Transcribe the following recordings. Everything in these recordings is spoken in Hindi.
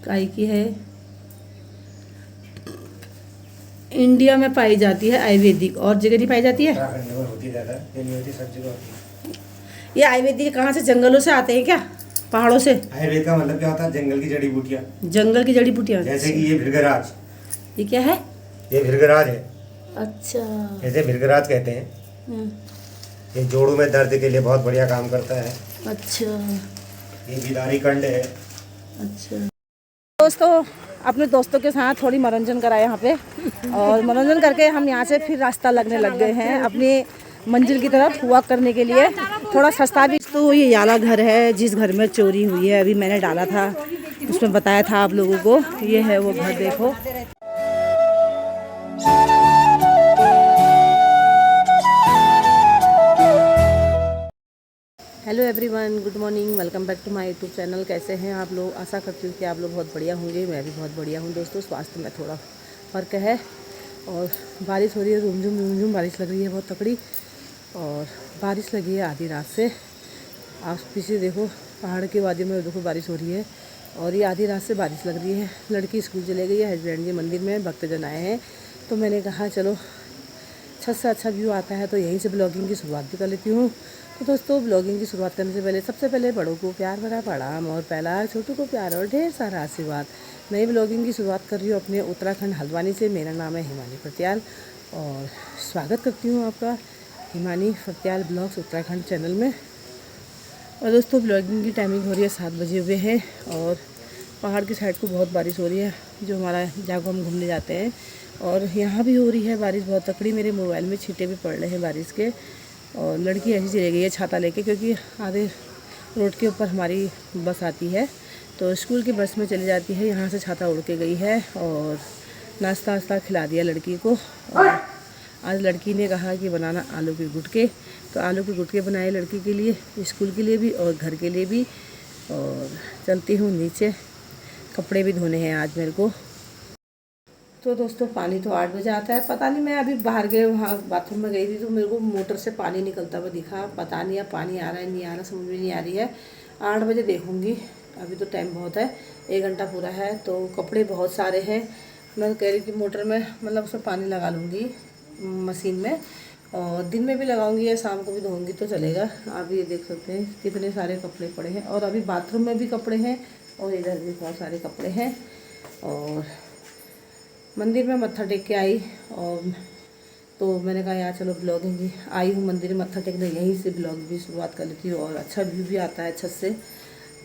काय की है, इंडिया में पाई जाती है आयुर्वेदिक, और जगह नहीं पाई जाती है। ये आयुर्वेदिक कहाँ से, जंगलों से आते हैं क्या, पहाड़ों से? आयुर्वेद का मतलब क्या होता है? जंगल की जड़ी बूटियाँ। जंगल की जड़ी बूटियाँ, जैसे कि ये भृगराज। ये क्या है? ये भृगराज है। अच्छा, जैसे भृगराज कहते हैं। ये जोड़ों में दर्द के लिए बहुत बढ़िया काम करता है। अच्छा, ये बिदारी कंड है। अच्छा दोस्तों, अपने दोस्तों के साथ थोड़ी मनोरंजन कराए यहाँ पे, और मनोरंजन करके हम यहाँ से फिर रास्ता लगने लग गए हैं अपनी मंजिल की तरफ वॉक करने के लिए। थोड़ा सस्ता भी। तो ये याला घर है जिस घर में चोरी हुई है, अभी मैंने डाला था उसमें, बताया था आप लोगों को। ये है वो घर, देखो। Hello everyone, good morning, welcome back to my YouTube channel. कैसे हैं आप लोग? आशा करती हूँ कि आप लोग बहुत बढ़िया होंगे। मैं भी बहुत बढ़िया हूँ दोस्तों। स्वास्थ्य में थोड़ा फ़र्क है, और बारिश हो रही है, रुमझुम बारिश लग रही है बहुत तकड़ी, और बारिश लगी है आधी रात से। आप पीछे देखो, पहाड़ के वादी में देखो बारिश हो रही है, और ये आधी रात से बारिश लग रही है। लड़की स्कूल चले गई है, हस्बैंड जी मंदिर में, भक्तजन आए हैं, तो मैंने कहा चलो छत से अच्छा व्यू आता है तो यहीं से ब्लॉगिंग की शुरुआत भी कर लेती हूँ। तो दोस्तों, ब्लॉगिंग की शुरुआत करने से पहले सबसे पहले बड़ों को प्यार भरा प्रणाम, और पहला छोटों को प्यार और ढेर सारा आशीर्वाद। नई ब्लॉगिंग की शुरुआत कर रही हूँ अपने उत्तराखंड हल्द्वानी से। मेरा नाम है हिमानी फत्याल, और स्वागत करती हूँ आपका हिमानी फत्याल ब्लॉग्स उत्तराखंड चैनल में। और दोस्तों, ब्लॉगिंग की टाइमिंग हो रही है 7 बजे हुए हैं, और पहाड़ की साइड को बहुत बारिश हो रही है, जो हमारा जहाँ को हम घूमने जाते हैं, और यहाँ भी हो रही है बारिश बहुत तकड़ी। मेरे मोबाइल में छींटे भी पड़ रहे हैं बारिश के। और लड़की ऐसी चली गई है छाता लेके, क्योंकि आधे रोड के ऊपर हमारी बस आती है, तो स्कूल की बस में चली जाती है। यहाँ से छाता उड़ के गई है, और नाश्ता वास्ता खिला दिया लड़की को। और आज लड़की ने कहा कि बनाना आलू के गुटके, तो आलू के गुटके बनाए लड़की के लिए, स्कूल के लिए भी और घर के लिए भी। और चलती हूँ नीचे, कपड़े भी धोने हैं आज मेरे को। तो दोस्तों, पानी तो 8 बजे आता है। पता नहीं, मैं अभी बाहर गए वहाँ बाथरूम में गई थी, तो मेरे को मोटर से पानी निकलता हुआ दिखा। पता नहीं अब पानी आ रहा है नहीं आ रहा, समझ में नहीं आ रही है। 8 बजे देखूँगी, अभी तो टाइम बहुत है, 1 घंटा पूरा है। तो कपड़े बहुत सारे हैं, मैं कह रही कि मोटर में मतलब उसमें पानी लगा लूँगी मशीन में, और दिन में भी लगाऊंगी या शाम को भी धोऊंगी तो चलेगा। आप ये देख सकते हैं कितने सारे कपड़े पड़े हैं, और अभी बाथरूम में भी कपड़े हैं, और इधर भी बहुत सारे कपड़े हैं। और मंदिर में मत्था टेक के आई, और तो मैंने कहा यार चलो ब्लॉगिंग भी आई हूँ मंदिर में मत्था टेकने, यहीं से ब्लॉग भी शुरुआत कर लेती हूँ। और अच्छा व्यू भी आता है छत से,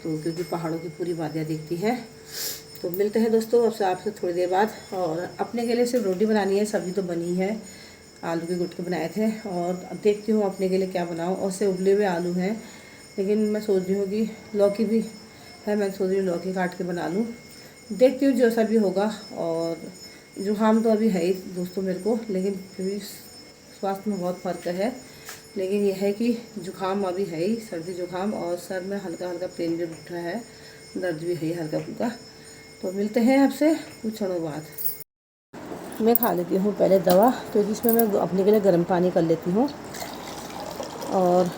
तो क्योंकि पहाड़ों की पूरी वादियाँ दिखती हैं। तो मिलते हैं दोस्तों आपसे थोड़ी देर बाद। और अपने के लिए सिर्फ रोटी बनानी है, सब्ज़ी तो बनी है, आलू के गुटके बनाए थे, और देखती हूँ अपने के लिए क्या बनाऊँ। और से उबले हुए आलू हैं, लेकिन मैं सोच रही हूँ कि लौकी भी है, मैं सोच रही हूँ लौकी काट के बना लूँ। देखती हूँ जैसा भी होगा। और जुकाम तो अभी है ही दोस्तों मेरे को, लेकिन फिर भी स्वास्थ्य में बहुत फ़र्क है। लेकिन यह है कि जुकाम अभी है ही, सर्दी जुकाम, और सर में हल्का हल्का पेन भी उठ रहा है, दर्द भी है हल्का फुल्का। तो मिलते हैं आपसे कुछ क्षणों बाद। मैं खा लेती हूँ पहले दवा, तो जिसमें मैं अपने के लिए गर्म पानी कर लेती हूँ। और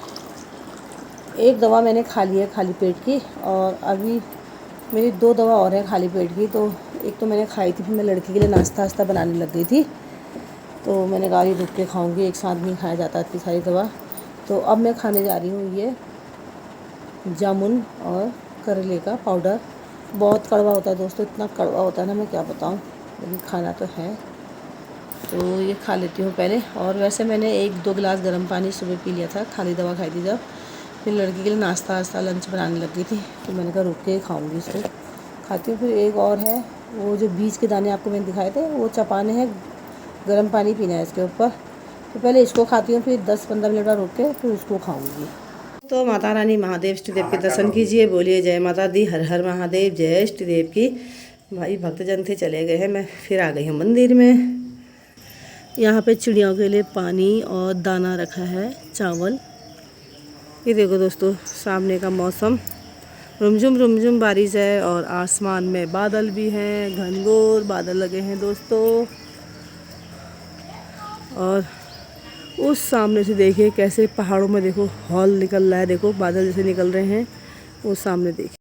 एक दवा मैंने खा ली है खाली पेट की, और अभी मेरी 2 दवा और है खाली पेट की। तो एक तो मैंने खाई थी, फिर मैं लड़की के लिए नाश्ता वास्ता बनाने लग गई थी, तो मैंने कहा ये रुक के खाऊंगी, एक साथ नहीं खाया जाता इतनी सारी दवा। तो अब मैं खाने जा रही हूँ ये जामुन और करेले का पाउडर। बहुत कड़वा होता है दोस्तों, इतना कड़वा होता है ना, मैं क्या बताऊँ, लेकिन खाना तो है, तो ये खा लेती हूँ पहले। और वैसे मैंने 1-2 गिलास गर्म पानी सुबह पी लिया था, खाली दवा खाई थी जब। फिर लड़की के लिए नाश्ता वास्ता लंच बनाने लग गई थी, तो मैंने कहा रुक के खाऊंगी इसको, खाती हूँ। फिर एक और है, वो जो बीज के दाने आपको मैंने दिखाए थे, वो चपाने हैं, गर्म पानी पीना है इसके ऊपर। तो पहले इसको खाती हूँ, फिर 10-15 मिनट बाद रुक के फिर उसको खाऊंगी। तो माता रानी महादेव इष्ट देव के दर्शन कीजिए, बोलिए जय माता दी, हर हर महादेव, जय इष्ट देव की। भाई भक्तजन थे चले गए हैं, मैं फिर आ गई हूँ मंदिर में। यहाँ पे चिड़ियों के लिए पानी और दाना रखा है, चावल। ये देखो दोस्तों, सामने का मौसम, रुमझुम बारिश है, और आसमान में बादल भी हैं, घनघोर बादल लगे हैं दोस्तों। और उस सामने से देखिए कैसे पहाड़ों में देखो हॉल निकल रहा है, देखो बादल जैसे निकल रहे हैं, वो सामने देखिए।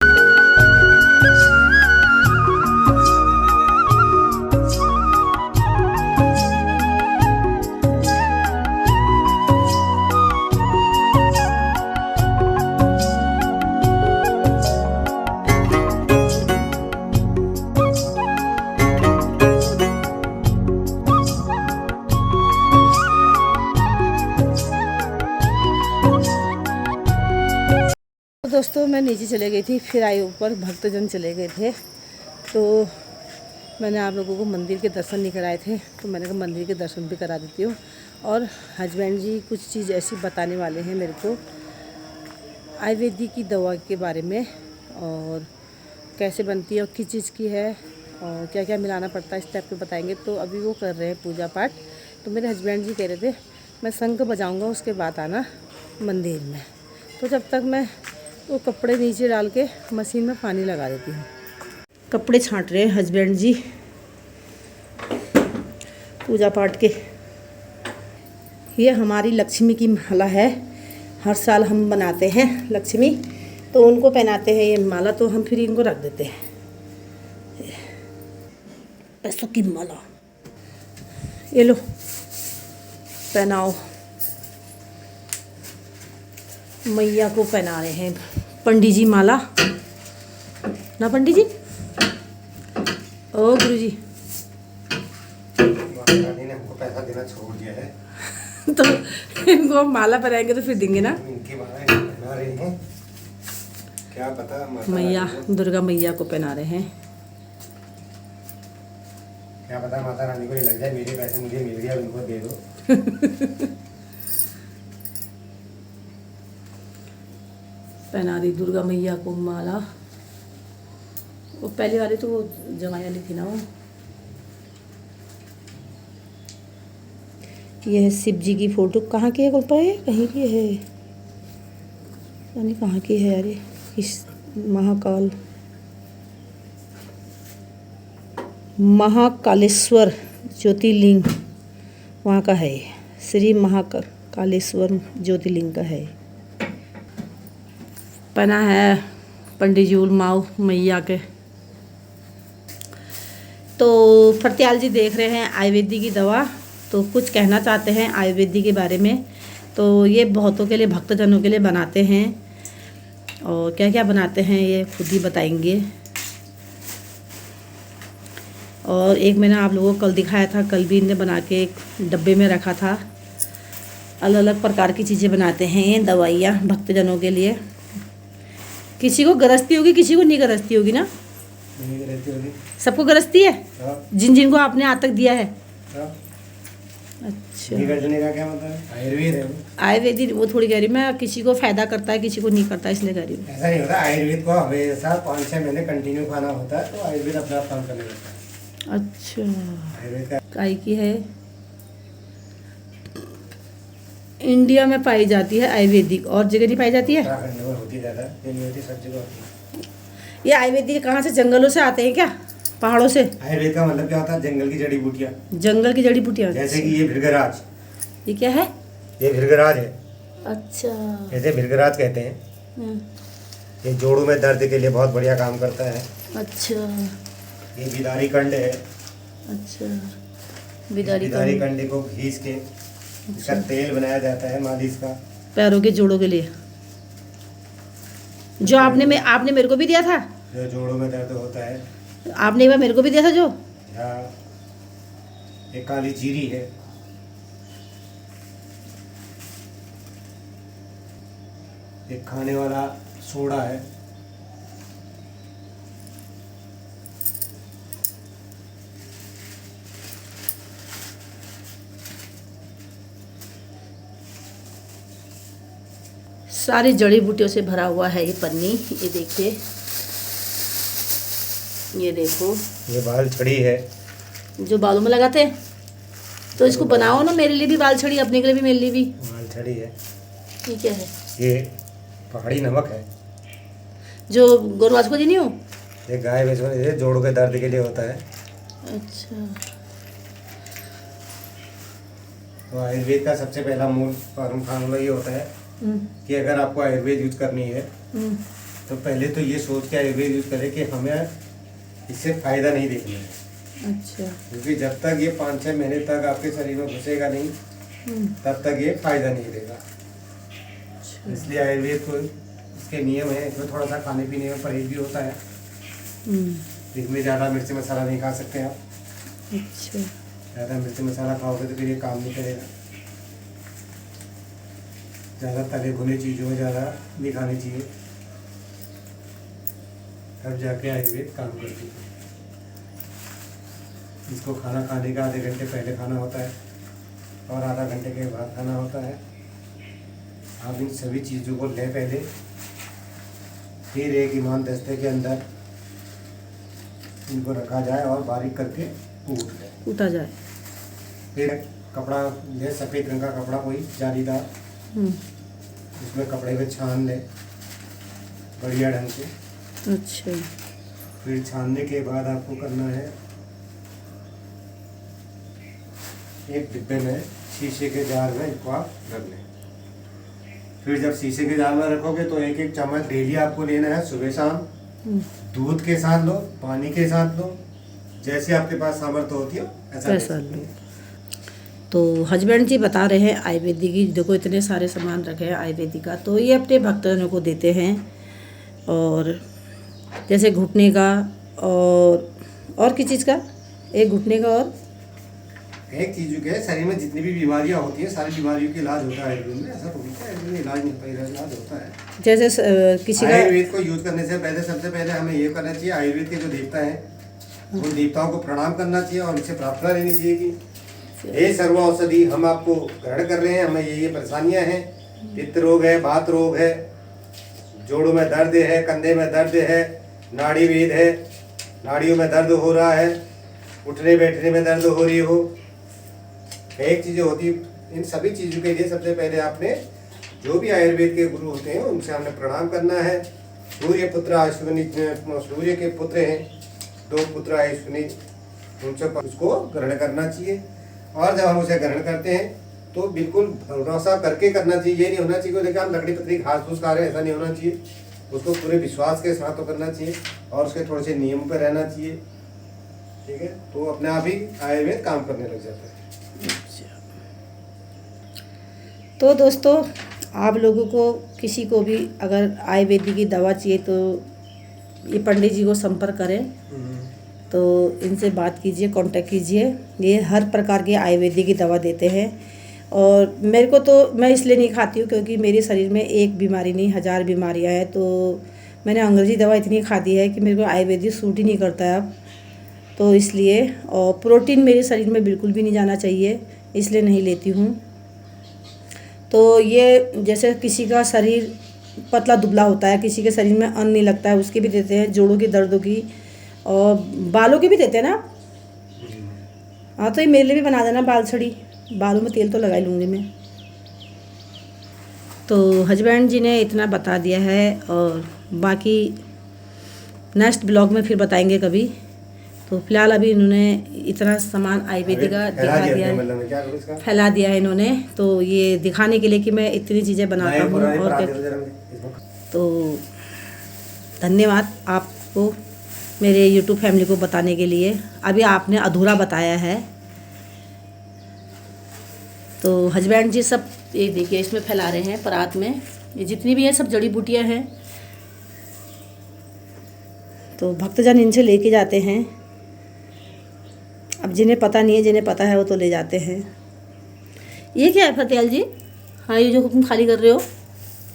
दोस्तों मैं नीचे चले गई थी, फिर आई ऊपर, भक्तजन चले गए थे तो मैंने आप लोगों को मंदिर के दर्शन नहीं कराए थे, तो मैंने कहा मंदिर के दर्शन भी करा देती हूँ। और हस्बैंड जी कुछ चीज़ ऐसी बताने वाले हैं मेरे को आयुर्वेदिक की दवा के बारे में, और कैसे बनती है और किस चीज़ की है और क्या क्या मिलाना पड़ता है, इस टाइप के बताएंगे। तो अभी वो कर रहे हैं पूजा पाठ, तो मेरे हस्बैंड जी कह रहे थे मैं शंख बजाऊंगा उसके बाद आना मंदिर में। तो जब तक मैं वो कपड़े नीचे डाल के मशीन में पानी लगा देती हूँ। कपड़े छांट रहे हैं हस्बैंड जी पूजा पाठ के। ये हमारी लक्ष्मी की माला है, हर साल हम बनाते हैं लक्ष्मी, तो उनको पहनाते हैं ये माला, तो हम फिर इनको रख देते हैं। पैसों की माला, ये लो पहनाओ। मैया को पहना रहे हैं पंडित जी माला ना, पंडित जी ओ गुरु जी। रानी ने हमको पैसा देना छोड़ दिया है तो इनको माला पहनाएंगे तो फिर देंगे ना। इनकी माला पहना रहे हैं, क्या पता मैया दुर्गा मैया को पहना रहे हैं। क्या पता माता रानी को ये लग जाए मेरे पैसे मुझे मिल गया उनको दे दो। पहना रही दुर्गा मैया को माला। वो पहले वाली तो वो जमाई वाली थी ना वो। ये है शिव जी की फोटो, कहाँ की है गोलपा, है कहीं की है, यानी कहाँ की है यार, इस महाकालेश्वर ज्योतिर्लिंग वहाँ का है, श्री महाकालेश्वर ज्योतिर्लिंग का है। पहना है पंडित जी माओ मैया के। तो फरत्याल जी देख रहे हैं आयुर्वेदिक की दवा, तो कुछ कहना चाहते हैं आयुर्वेदिक के बारे में। तो ये बहुतों के लिए, भक्तजनों के लिए बनाते हैं, और क्या क्या बनाते हैं ये खुद ही बताएंगे। और एक मैंने आप लोगों को कल दिखाया था, कल भी इन्हें बना के एक डब्बे में रखा था। अलग अलग प्रकार की चीज़ें बनाते हैं ये दवाइयाँ भक्तजनों के लिए। किसी को गरजती होगी, किसी को नहीं गरजती होगी ना, सबको गरजती है। जिन जिनको आपने आज तक दिया है। अच्छा, का क्या मतलब है? आयुर्वेद है, आयुर्वेदिक वो थोड़ी कह रही मैं, किसी को फायदा करता है किसी को नहीं करता, इसलिए कह रही हूँ। ऐसा नहीं होता, आयुर्वेद को हमेशा 5-6 महीने कंटिन्यू खाना होता है, तो आयुर्वेद अपना काम करने लगता है। अच्छा, आयुर्वेद का काय की है, इंडिया में पाई जाती है आयुर्वेदिक, और जगह नहीं पाई जाती है। उत्तराखंड में होती ज़्यादा, नहीं होती, सब जगह होती है। ये आयुर्वेदिक कहाँ से, जंगलों से आते हैं क्या, पहाड़ों से? आयुर्वेद का मतलब क्या होता है? जंगल की जड़ी बूटियाँ। जंगल की जड़ी बूटियाँ, जैसे कि ये भृगराज, ये क्या है? ये भृगराज है। अच्छा, जैसे भृगराज कहते हैं, ये जोड़ों में दर्द के लिए बहुत बढ़िया काम करता है। अच्छा, ये बिदारी कंड है। अच्छा, बिदारी कंडे को घीस के इसका तेल बनाया जाता है मालिश का, पैरों के जोड़ों के लिए। जो आपने मेरे को भी दिया था, जो जोड़ों में दर्द होता है। आपने एक बार मेरे को भी दिया था जो। हाँ, ये काली जीरी है। एक खाने वाला सोडा है। सारी जड़ी बूटियों से भरा हुआ है ये पन्नी, ये देखिए, ये देखो। ये बाल छड़ी है, जो बालों में लगाते हैं, तो इसको बनाओ ना मेरे लिए भी बाल छड़ी, अपने के लिए भी, मेरे लिए भी। बाल छड़ी है। ये क्या है? ये पहाड़ी नमक है, जो गोरवाज को देनी हो। ये गाय भैंसों ये जोड़ों के दर्द के लिए होता है। अच्छा, तो आयुर्वेद का सबसे पहला मूल फार्मूला ये होता है कि अगर आपको आयुर्वेद यूज करनी है तो पहले तो ये सोच के आयुर्वेद यूज करें कि हमें इससे फायदा नहीं देखना है। अच्छा, क्योंकि जब तक ये 5-6 महीने तक आपके शरीर में घुसेगा नहीं, तब तक ये फायदा नहीं देगा। इसलिए आयुर्वेद को इसके नियम है, इसमें थोड़ा सा खाने पीने में परहेज भी होता है। इसमें ज़्यादा मिर्च मसाला नहीं खा सकते आप। अच्छा, ज़्यादा मिर्च मसाला खाओगे तो फिर ये काम नहीं करेगा। ज़्यादा तले भुने चीज़ों में ज़्यादा नहीं खानी चाहिए। तब जाके आयुर्वेद काम करती है। इसको खाना खाने का आधे घंटे पहले खाना होता है और आधा घंटे के बाद खाना होता है। आप इन सभी चीज़ों को लें पहले, फिर एक ईमान दस्ते के अंदर इनको रखा जाए और बारीक करके कूटा जाए। फिर कपड़ा ले, सफ़ेद रंग का कपड़ा कोई जालीदार, उसमें कपड़े में छान ले बढ़िया ढंग से। अच्छा। फिर छानने के बाद आपको करना है एक डिब्बे में, शीशे के जार में इसको आप रख लें। फिर जब शीशे के जार में रखोगे तो एक एक चम्मच डेली आपको लेना है, सुबह शाम। दूध के साथ लो, पानी के साथ लो, जैसे आपके पास सामर्थ्य होती है ऐसा लो। तो हस्बैंड जी बता रहे हैं आयुर्वेदिक की, देखो इतने सारे सामान रखे हैं आयुर्वेदिक का, तो ये अपने भक्तजनों को देते हैं। और जैसे घुटने का और किस चीज़ का, एक घुटने का और एक चीज़ के शरीर में जितनी भी बीमारियां होती हैं सारी बीमारियों का इलाज होता है आयुर्वेद में। ऐसा थोड़ी है आयुर्वेद में इलाज नहीं होता, इलाज होता है। जैसे किसी का आयुर्वेद को यूज करने से पहले सबसे पहले हमें ये करना चाहिए, आयुर्वेद के जो देवता हैं उन देवताओं को प्रणाम करना चाहिए और उनसे प्रार्थना लेनी चाहिए कि हे सर्व औषधि, हम आपको ग्रहण कर रहे हैं, हमें ये परेशानियां हैं, पित्त रोग है, बात रोग है, जोड़ों में दर्द है, कंधे में दर्द है, नाड़ी वेद है, नाड़ियों में दर्द हो रहा है, उठने बैठने में दर्द हो रही हो, एक चीज़ें होती। इन सभी चीज़ों के लिए सबसे पहले आपने जो भी आयुर्वेद के गुरु होते हैं उनसे हमने प्रणाम करना है। सूर्य पुत्र अश्विनी, सूर्य के पुत्र हैं, 2 पुत्र अश्विनी, उनसे उसको ग्रहण करना चाहिए। और जब हम उसे ग्रहण करते हैं तो बिल्कुल भरोसा करके करना चाहिए। ये नहीं होना चाहिए कि हम लकड़ी पतली घास फूस खा रहे हैं, ऐसा नहीं होना चाहिए। उसको पूरे विश्वास के साथ तो करना चाहिए और उसके थोड़े से नियम पर रहना चाहिए, ठीक है। तो अपने आप ही आयुर्वेद काम करने लग जाता है। तो दोस्तों, आप लोगों को किसी को भी अगर आयुर्वेदिक की दवा चाहिए तो ये पंडित जी को संपर्क करें, तो इनसे बात कीजिए, कांटेक्ट कीजिए। ये हर प्रकार की आयुर्वेदिक की दवा देते हैं। और मेरे को तो, मैं इसलिए नहीं खाती हूँ क्योंकि मेरे शरीर में एक बीमारी नहीं 1000 बीमारियाँ हैं। तो मैंने अंग्रेज़ी दवा इतनी खा दी है कि मेरे को आयुर्वेदिक सूट ही नहीं करता है अब, तो इसलिए। और प्रोटीन मेरे शरीर में बिल्कुल भी नहीं जाना चाहिए, इसलिए नहीं लेती हूँ। तो ये जैसे किसी का शरीर पतला दुबला होता है, किसी के शरीर में अन्न नहीं लगता है, उसकी भी देते हैं, जोड़ों की दर्दों की और बालों की भी देते हैं ना। हाँ, तो ये मेरे लिए भी बना देना बाल छड़ी, बालों में तेल तो लगा ही लूँगी मैं। तो हस्बैंड जी ने इतना बता दिया है और बाकी नेक्स्ट ब्लॉग में फिर बताएंगे कभी। तो फिलहाल अभी इन्होंने इतना सामान आयुर्वेदिक का दिखा दिया है, फैला दिया है इन्होंने, तो ये दिखाने के लिए कि मैं इतनी चीज़ें बनाता हूँ। और क्या, तो धन्यवाद आपको, मेरे YouTube फैमिली को बताने के लिए। अभी आपने अधूरा बताया है। तो हस्बैंड जी सब ये देखिए इसमें फैला रहे हैं परात में, ये जितनी भी है सब जड़ी बूटियाँ हैं। तो भक्तजन इनसे लेके जाते हैं। अब जिन्हें पता नहीं है, जिन्हें पता है वो तो ले जाते हैं। ये क्या है फतेहल जी? हाँ, ये जो तुम खाली कर रहे हो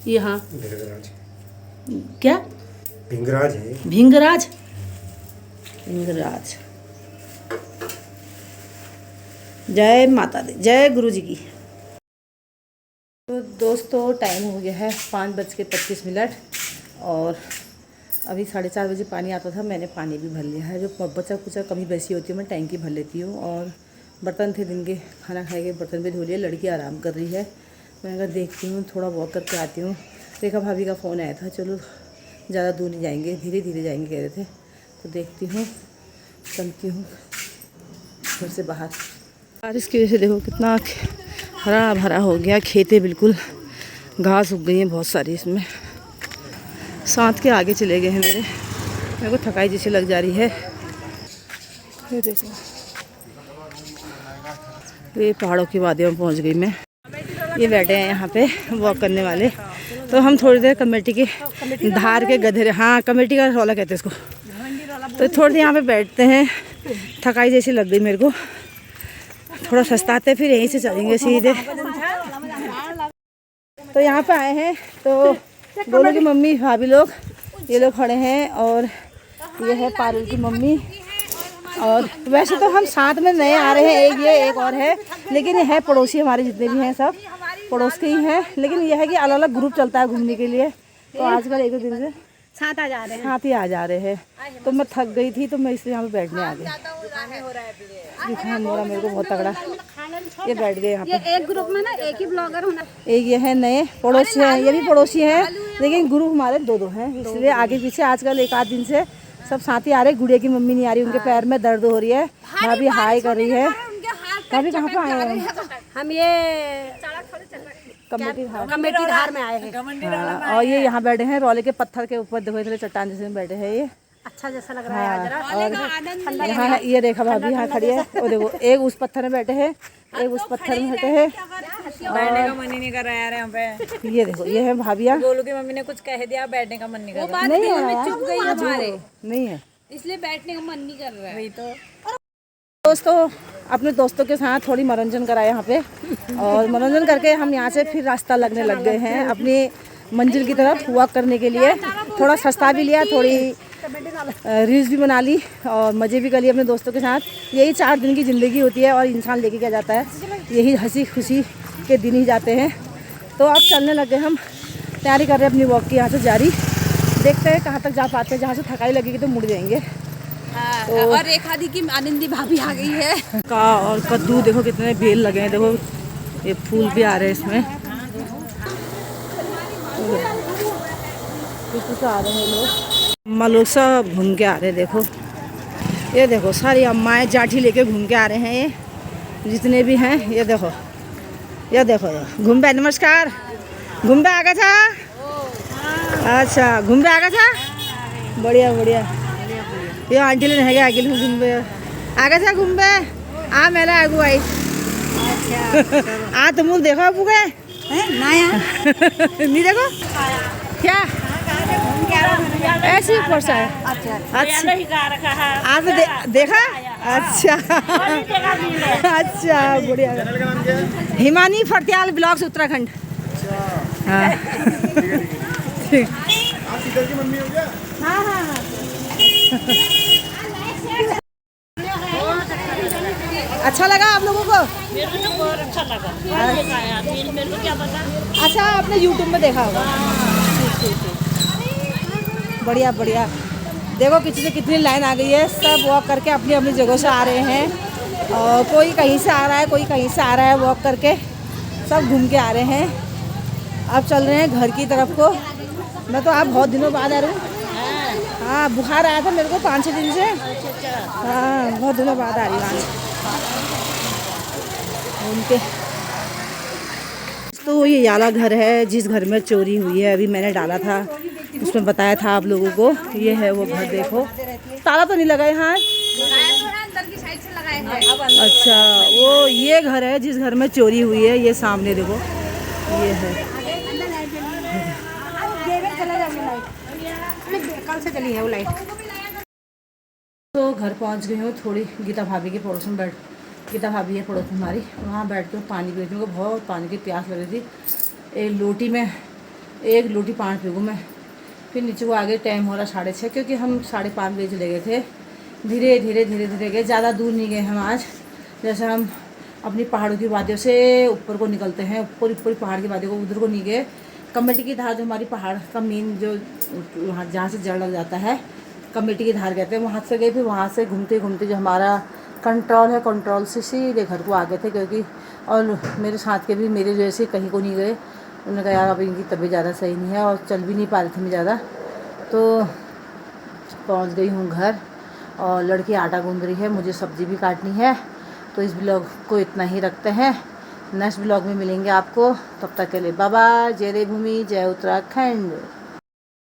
ये, हाँ क्या भिंगराज है? भिंगराज, भिंगराज। जय माता दी, जय गुरु जी की। तो दोस्तों, टाइम हो गया है 5:25 और अभी 4:30 बजे पानी आता था, मैंने पानी भी भर लिया है। जो बचा कुचा कमी बची होती है मैं टैंकी भर लेती हूँ। और बर्तन थे दिन के, खाना खाए के बर्तन भी धो लिए। लड़की आराम कर रही है, मैं अगर देखती हूँ थोड़ा वॉक करके आती हूँ। रेखा भाभी का फ़ोन आया था, चलो ज़्यादा दूर नहीं जाएंगे, धीरे धीरे जाएंगे कह रहे थे। तो देखती हूँ, चलती हूँ घर से बाहर। बारिश की वजह से देखो कितना हरा भरा हो गया, खेतें बिल्कुल घास उग गई हैं बहुत सारी इसमें। सांत के आगे चले गए हैं मेरे को थकाई जैसी लग जा रही है। ये देखो, ये पहाड़ों की वादियों में पहुंच गई मैं। ये बैठे हैं यहाँ पे वॉक करने वाले। तो हम थोड़ी देर कमेटी के धार के गधे, हाँ कमेटी का रौला कहते हैं इसको, तो थोड़ी देर यहाँ पे बैठते हैं। थकाई जैसी लग गई मेरे को, थोड़ा सस्ताते फिर यहीं से चलेंगे सीधे। तो यहाँ पे आए हैं तो दोनों की मम्मी भाभी लोग, ये लोग खड़े हैं और ये है पारुल की मम्मी। और वैसे तो हम साथ में नए आ रहे हैं, एक ये एक और है, लेकिन ये है पड़ोसी हमारे जितने भी हैं सब पड़ोस के ही हैं। लेकिन यह है कि अलग अलग ग्रुप चलता है घूमने के लिए, तो आजकल एक दो दिन से साथ ही आ जा रहे हैं। तो मैं थक गई थी तो मैं इसलिए यहाँ पे बैठने आ गई। जुकाम हो रहा मेरे को बहुत तगड़ा। ये बैठ गए यहाँ पे। एक ग्रुप में ना एक ही ब्लॉगर होना। एक ये है नए पड़ोसी हैं, ये भी पड़ोसी हैं, लेकिन ग्रुप हमारे दो हैं, इसलिए आगे पीछे आजकल एक आध दिन से सब साथ ही आ रहे। गुड़िया की मम्मी नहीं आ रही, उनके पैर में दर्द हो रही है, भाभी हाई कर रही है। भाभी कहाँ पे आए हैं? हम ये कमेटी धार में आए हैं। हाँ, और ये यहाँ बैठे हैं रौले के पत्थर के ऊपर, देखो इतने चट्टान जैसे बैठे हैं ये। अच्छा जैसा लग रहा है जरा। और यहाँ ये देखा भाभी यहाँ खड़ी है, और देखो एक उस पत्थर में बैठे हैं, एक उस पत्थर में बैठे हैं। बैठने का मन ही नहीं कर रहा यार यहाँ पे। ये देखो ये है भाभिया। गोलू की मम्मी ने कुछ कह दिया, बैठने का मन नहीं कर रहा। नहीं है यार, चुप गई हमारे, नहीं है इसलिए बैठने का मन नहीं कर रहा है। वही तो दोस्तों, अपने दोस्तों के साथ थोड़ी मनोरंजन करा यहाँ पे, और मनोरंजन करके हम यहाँ से फिर रास्ता लगने लग गए हैं अपनी मंजिल की तरफ वॉक करने के लिए। थोड़ा सस्ता भी लिया, थोड़ी रील्स भी बना ली और मज़े भी कर लिए अपने दोस्तों के साथ। यही 4 दिन की ज़िंदगी होती है और इंसान लेके क्या जाता है, यही हंसी खुशी के दिन ही जाते हैं। तो अब चलने लगे, हम तैयारी कर रहे हैं अपनी वॉक की यहाँ से जारी। देखते हैं कहाँ तक जा पाते हैं, जहाँ से थकाई लगेगी तो मुड़ जाएंगे। तो और रेखा दी की आनंदी भाभी आ गई है। का और कद्दू देखो कितने बेल लगे हैं, देखो ये फूल भी आ रहे हैं इसमें। कुछ आ रहे हैं लोग, अम्मा लोग सब घूम के आ रहे हैं। देखो ये देखो सारी अम्माएँ जाठी लेके घूम के आ रहे हैं, ये जितने भी हैं। ये देखो ये देखो घूम पे, नमस्कार। घूम पे आ गया था? अच्छा घूम पे आ गया था, बढ़िया बढ़िया। ये आंटी ने है आगे घूमबे आगे से घूमबे आ मेला आगू आई। आ तुम देखो अबू के नहीं देखो क्या ऐसे ऊपर से है। अच्छा आप देखा? अच्छा अच्छा बढ़िया। हिमानी फटियाल ब्लॉग्स उत्तराखंड। हाँ हाँ हाँ अच्छा लगा आप लोगों को? मेरे को तो बहुत अच्छा लगा। मेरे को क्या पता। अच्छा आपने यूट्यूब में देखा होगा। बढ़िया बढ़िया। देखो कितनी लाइन आ गई है, सब वॉक करके अपनी अपनी जगह से आ रहे हैं। और कोई कहीं से आ रहा है, कोई कहीं से आ रहा है, वॉक करके सब घूम के आ रहे हैं। अब चल रहे हैं घर की तरफ को। मैं तो आप बहुत दिनों बाद आ रही हूँ। हाँ बुखार आया था मेरे को 5-6 दिन से। हाँ बहुत दिनों बाद आ रही हूँ उनके। तो ये याला घर है जिस घर में चोरी हुई है, अभी मैंने डाला था उसमें बताया था आप लोगों को। ये है वो घर, देखो ताला तो नहीं लगा है। हाँ अच्छा वो ये घर है जिस घर में चोरी हुई है, ये सामने देखो ये है। कल से चली है वो लाइट। तो घर पहुंच गई हूँ, थोड़ी गीता भाभी के पड़ोस में बैठ, गीता भाभी है पड़ोस में हमारी, वहाँ बैठ के पानी पी रही हूँ। बहुत पानी की प्यास लग रही थी। एक लोटी पानी पीऊँ मैं। फिर नीचे को आगे टाइम हो रहा 6:30, क्योंकि हम 5:30 बजे चले गए थे। धीरे धीरे गए, ज़्यादा दूर नहीं गए हम आज। जैसे हम अपनी पहाड़ों की वादियों से ऊपर को निकलते हैं, ऊपर पहाड़ की वादियों को, उधर को नहीं गए। कमेटी की धार जो हमारी पहाड़ का मेन जो वहाँ जहाँ से जड़ लग जाता है, कमेटी की धार कहते हैं, वहाँ से गए। फिर वहाँ से घूमते घूमते जो हमारा कंट्रोल है, कंट्रोल से सीधे घर को आ गए थे। क्योंकि और मेरे साथ के भी मेरे जैसे कहीं को नहीं गए। उन्होंने कहा यार अब इनकी तबीयत ज़्यादा सही नहीं है और चल भी नहीं पा रही थी मैं ज़्यादा। तो पहुँच गई हूँ घर और लड़की आटा गूंद रही है, मुझे सब्ज़ी भी काटनी है। तो इस ब्लॉग को इतना ही रखते हैं, नेक्स्ट ब्लॉग में मिलेंगे आपको। तब तक के लिए बाय बाय। जय देवभूमि, जय उत्तराखंड।